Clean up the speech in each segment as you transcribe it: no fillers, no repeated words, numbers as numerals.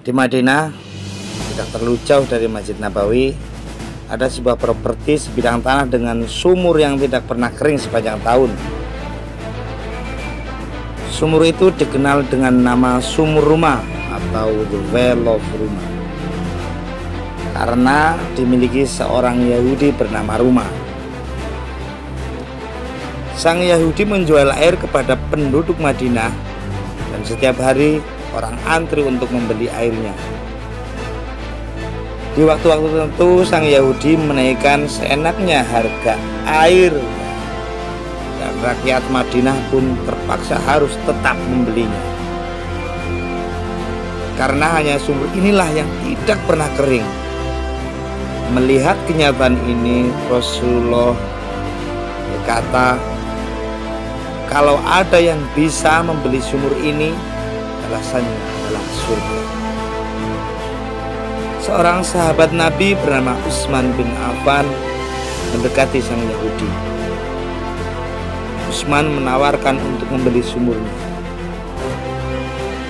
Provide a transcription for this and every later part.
Di Madinah, tidak terlalu jauh dari Masjid Nabawi, ada sebuah properti sebidang tanah dengan sumur yang tidak pernah kering sepanjang tahun. Sumur itu dikenal dengan nama Sumur Rumah atau The Well of Rumah, karena dimiliki seorang Yahudi bernama Rumah. Sang Yahudi menjual air kepada penduduk Madinah, dan setiap hari orang antri untuk membeli airnya. Di waktu-waktu tertentu, sang Yahudi menaikkan seenaknya harga air, dan rakyat Madinah pun terpaksa harus tetap membelinya. Karena hanya sumur inilah yang tidak pernah kering. Melihat kenyataan ini, Rasulullah berkata, kalau ada yang bisa membeli sumur ini, alasannya adalah surga. Seorang sahabat Nabi bernama Utsman bin Affan mendekati sang Yahudi. Utsman menawarkan untuk membeli sumurnya.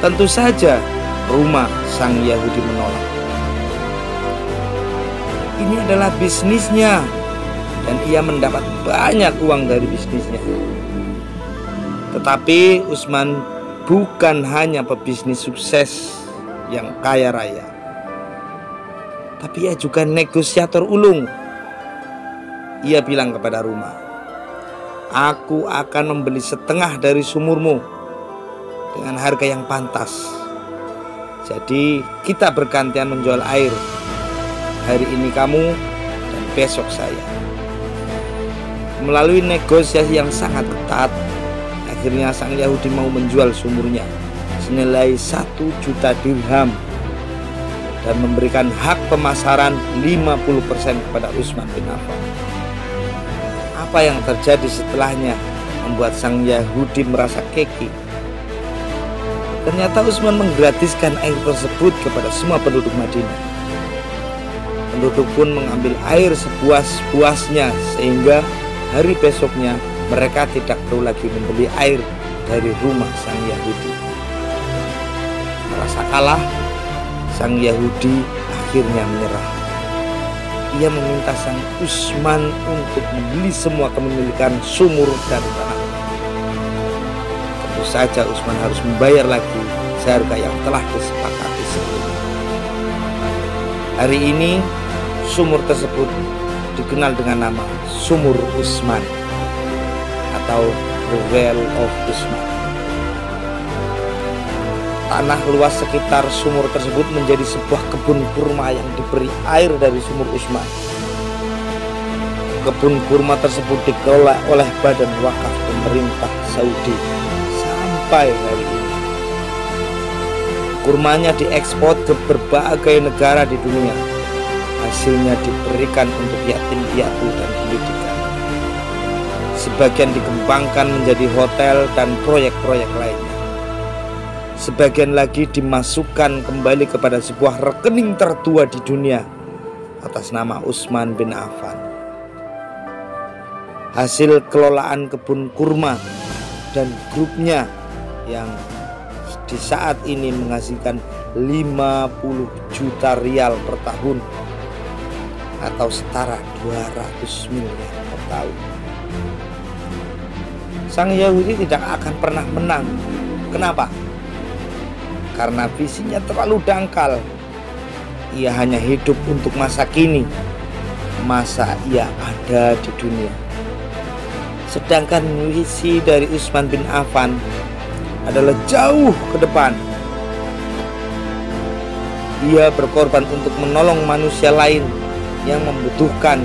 Tentu saja Rumah sang Yahudi menolak. Ini adalah bisnisnya, dan ia mendapat banyak uang dari bisnisnya. Tetapi Utsman bukan hanya pebisnis sukses yang kaya raya, tapi ia juga negosiator ulung. Ia bilang kepada Rumah, aku akan membeli setengah dari sumurmu dengan harga yang pantas. Jadi kita bergantian menjual air. Hari ini kamu dan besok saya. Melalui negosiasi yang sangat ketat, akhirnya sang Yahudi mau menjual sumurnya senilai 1 juta dirham dan memberikan hak pemasaran 50% kepada Utsman bin Affan. Apa yang terjadi setelahnya membuat sang Yahudi merasa keki. Ternyata Utsman menggratiskan air tersebut kepada semua penduduk Madinah. Penduduk pun mengambil air sepuas-puasnya, sehingga hari besoknya mereka tidak perlu lagi membeli air dari rumah sang Yahudi. Merasa kalah, sang Yahudi akhirnya menyerah. Ia meminta sang Utsman untuk membeli semua kepemilikan sumur dan tanah. Tentu saja Utsman harus membayar lagi seharga yang telah disepakati sebelumnya. Hari ini sumur tersebut dikenal dengan nama Sumur Utsman atau The Well of Utsman. Tanah luas sekitar sumur tersebut menjadi sebuah kebun kurma yang diberi air dari sumur Utsman. Kebun kurma tersebut dikelola oleh Badan Wakaf Pemerintah Saudi sampai hari ini. Kurmanya diekspor ke berbagai negara di dunia. Hasilnya diberikan untuk yatim piatu dan pendidikan. Sebagian dikembangkan menjadi hotel dan proyek-proyek lainnya. Sebagian lagi dimasukkan kembali kepada sebuah rekening tertua di dunia atas nama Utsman bin Affan. Hasil kelolaan kebun kurma dan grupnya yang di saat ini menghasilkan 50 juta rial per tahun atau setara 200 miliar per tahun. Sang Yahudi tidak akan pernah menang. Kenapa? Karena visinya terlalu dangkal. Ia hanya hidup untuk masa kini, masa ia ada di dunia. Sedangkan visi dari Utsman bin Affan adalah jauh ke depan. Ia berkorban untuk menolong manusia lain yang membutuhkan,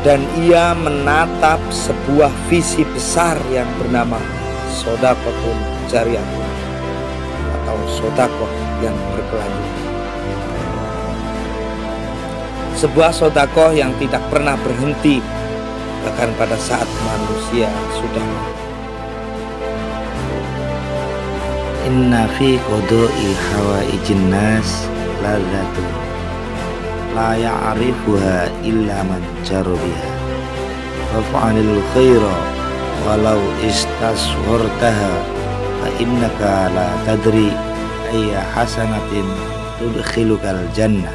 dan ia menatap sebuah visi besar yang bernama Shadaqatun Jariyah atau sedekah yang berkelanjutan. Sebuah sedekah yang tidak pernah berhenti bahkan pada saat manusia sudah mati. Inna fi qada'i hawaijin nas ladzatun la ya'rifuha illa man jarrabiha fa'alil khaira walau istaswartaha fa innaka la tadri ayya hasanatin tudkhilukal jannah.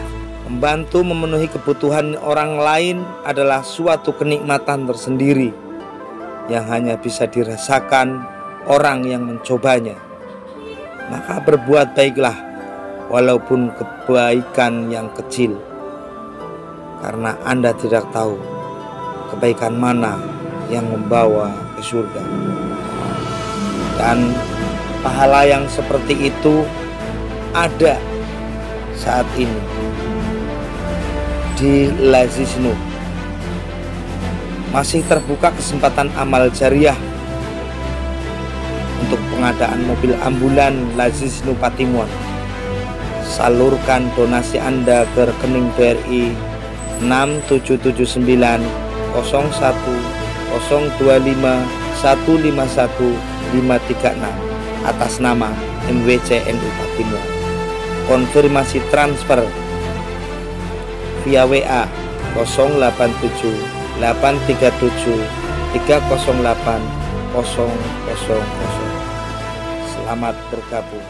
Membantu memenuhi kebutuhan orang lain adalah suatu kenikmatan tersendiri yang hanya bisa dirasakan orang yang mencobanya. Maka berbuat baiklah walaupun kebaikan yang kecil, karena Anda tidak tahu kebaikan mana yang membawa ke surga. Dan pahala yang seperti itu ada saat ini di Lazisnu. Masih terbuka kesempatan amal jariah untuk pengadaan mobil ambulan Lazisnu Patimuan. Salurkan donasi Anda ke rekening BRI 6779 01 025 151 536 atas nama MWCNU Patimuan. Konfirmasi transfer via WA 087 837 308 000. Selamat bergabung.